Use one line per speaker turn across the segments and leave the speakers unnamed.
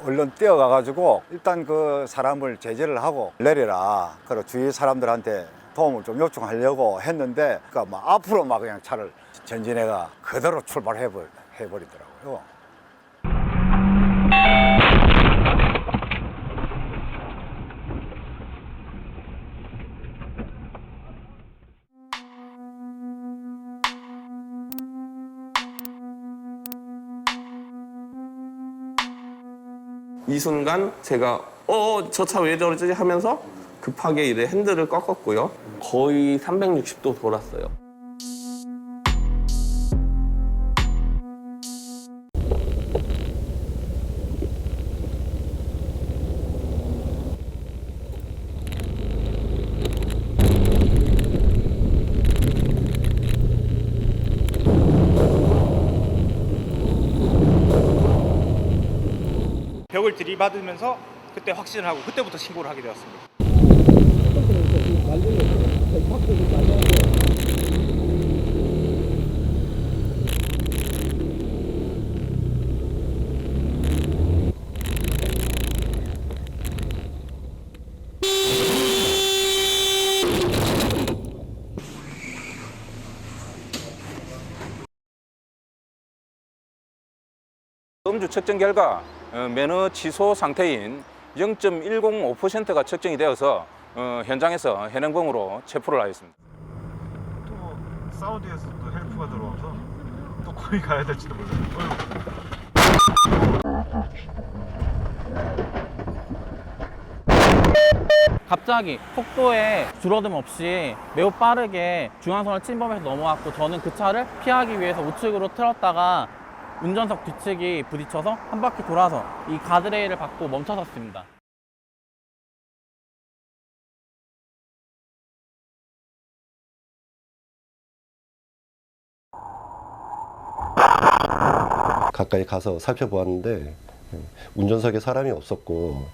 얼른 뛰어가가지고 일단 그 사람을 제지를 하고 내려라. 그리고 주위 사람들한테 도움을 좀 요청하려고 했는데 그러니까 막 앞으로 막 그냥 차를 전진해가 그대로 해버리더라고요.
이 순간 제가 저 차 왜 저러지 하면서 급하게 이제 핸들을 꺾었고요. 거의 360도 돌았어요.
벽을 들이받으면서 그때 확신을 하고 그때부터 신고를 하게 되었습니다.
음주 측정 결과 면허 취소 상태인 0.105%가 측정이 되어서 현장에서 현행범으로 체포를 하였습니다.
또 사우디에서 또 헬프가 들어와서 또 거기 가야 될지도 몰라요.
갑자기 속도에 줄어듦 없이 매우 빠르게 중앙선을 침범해서 넘어왔고 저는 그 차를 피하기 위해서 우측으로 틀었다가 운전석 뒤측이 부딪혀서 한 바퀴 돌아서 이 가드레일을 받고 멈춰섰습니다.
가까이 가서 살펴보았는데 운전석에 사람이 없었고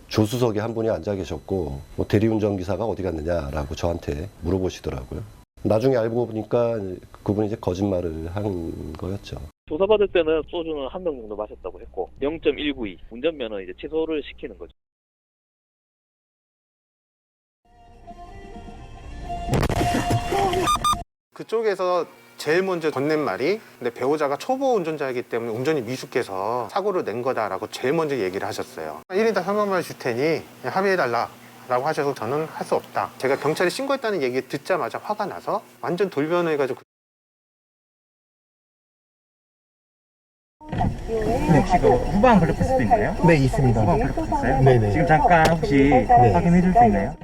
조수석에 한 분이 앉아 계셨고 뭐 대리운전기사가 어디 갔느냐라고 저한테 물어보시더라고요. 나중에 알고 보니까 그분이 이제 거짓말을 한 거였죠.
조사받을 때는 소주는 한 명 정도 마셨다고 했고 0.192 운전면허 이제 취소를 시키는 거죠.
그쪽에서 제일 먼저 건넨 말이 근데 배우자가 초보 운전자이기 때문에 운전이 미숙해서 사고를 낸 거다라고 제일 먼저 얘기를 하셨어요. 1인당 3만원 줄 테니 합의해달라 라고 하셔서 저는 할 수 없다. 제가 경찰에 신고했다는 얘기 듣자마자 화가 나서 완전 돌변해가지고
근데 혹시 그 후방 블랙박스도 있나요?
네, 있습니다.
후방 블랙박스 있어요?
네네.
지금 잠깐 혹시 확인해 줄 수 있나요?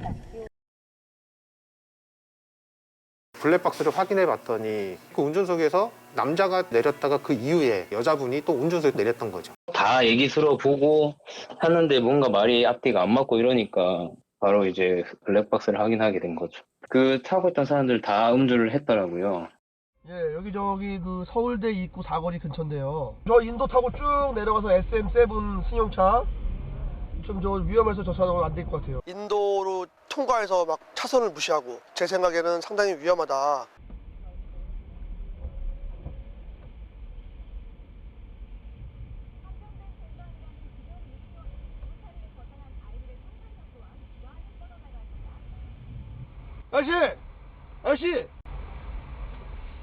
블랙박스를 확인해 봤더니 그 운전석에서 남자가 내렸다가 그 이후에 여자분이 또 운전석에 내렸던 거죠.
다 얘기 들어보고 하는데 뭔가 말이 앞뒤가 안 맞고 이러니까 바로 이제 블랙박스를 확인하게 된 거죠. 그 타고 있던 사람들 다 음주를 했더라고요.
예, 여기 그 서울대 입구 사거리 근처인데요. 저 인도 타고 쭉 내려가서 SM7 승용차 좀 저 위험해서 저 차량은 안 될 것 같아요.
인도로 통과해서 막 차선을 무시하고 제 생각에는 상당히 위험하다.
아저씨!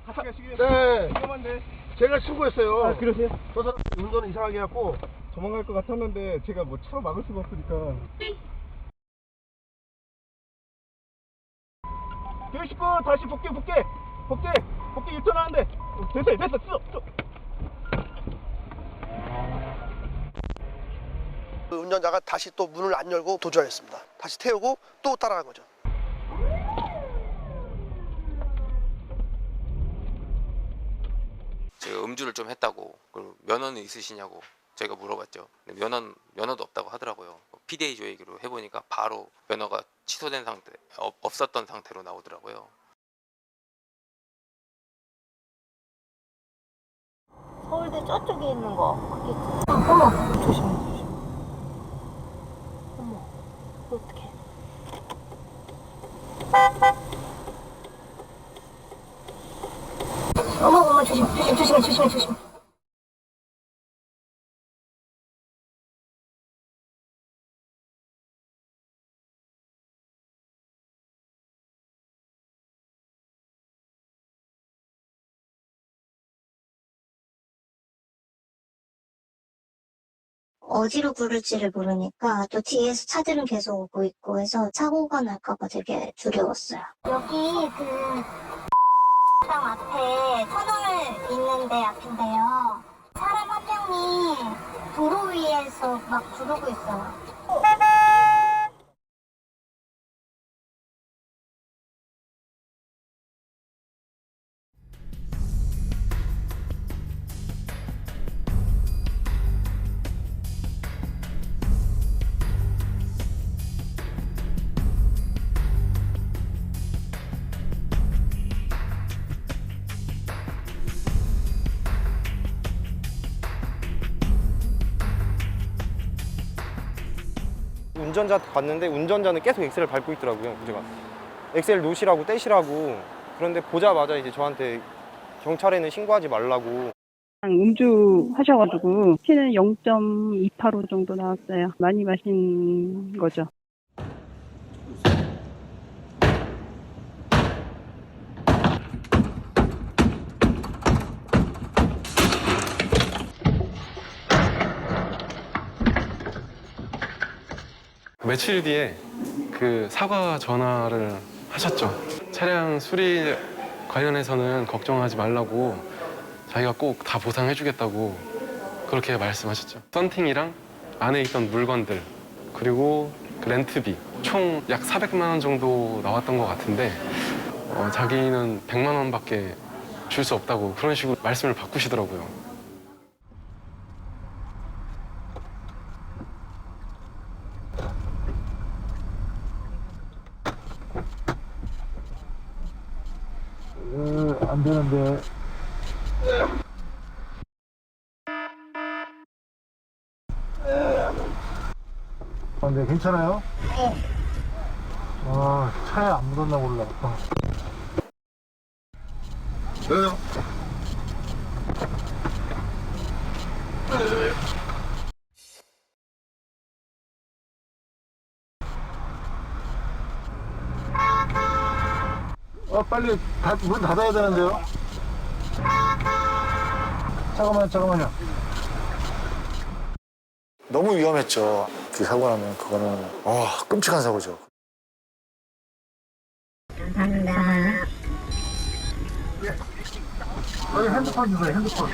같이 가시게요?
네.
위험한데.
제가 신고했어요.
아, 그러세요?
저 사람 운전을 이상하게 해갖고.
도망갈 것 같았는데 제가 뭐 차로 막을 수가 없으니까.
119 다시 복귀 유턴하는데. 됐어.
그 운전자가 다시 또 문을 안 열고 도주하였습니다. 다시 태우고 또 따라간 거죠.
제가 음주를 좀 했다고, 그럼 면허는 있으시냐고 제가 물어봤죠. 근데 면허도 없다고 하더라고요. PDA 조회기로 해보니까 바로 면허가 취소된 상태, 없었던 상태로 나오더라고요.
서울대 저쪽에 있는 거 그게 어머 조심. 어머 어떡해. 어머 조심해. 어디로 부를지를 모르니까 또 뒤에서 차들은 계속 오고 있고 해서 사고가 날까봐 되게 두려웠어요. 여기 그 당 앞에 터널 있는데 앞인데요. 사람 한 명이 도로 위에서 막 구르고 있어요.
운전자 봤는데 운전자는 계속 엑셀을 밟고 있더라고요. 문제가 엑셀 놓으시라고 떼시라고. 그런데 보자마자 이제 저한테 경찰에는 신고하지 말라고.
음주 하셔가지고 피는 0.285 정도 나왔어요. 많이 마신 거죠.
며칠 뒤에 그 사과 전화를 하셨죠. 차량 수리 관련해서는 걱정하지 말라고 자기가 꼭 다 보상해주겠다고 그렇게 말씀하셨죠. 썬팅이랑 안에 있던 물건들 그리고 그 렌트비 총 약 400만 원 정도 나왔던 것 같은데 자기는 100만 원밖에 줄 수 없다고 그런 식으로 말씀을 바꾸시더라고요.
안 되는데. 네, 괜찮아요? 네. 차에 안 묻었나 몰라. 왜요? 빨리 문 닫아야 되는데요? 잠깐만요. 너무 위험했죠. 그 사고 나면 그거는 끔찍한 사고죠.
감사합니다.
핸드폰 주세요. 핸드폰.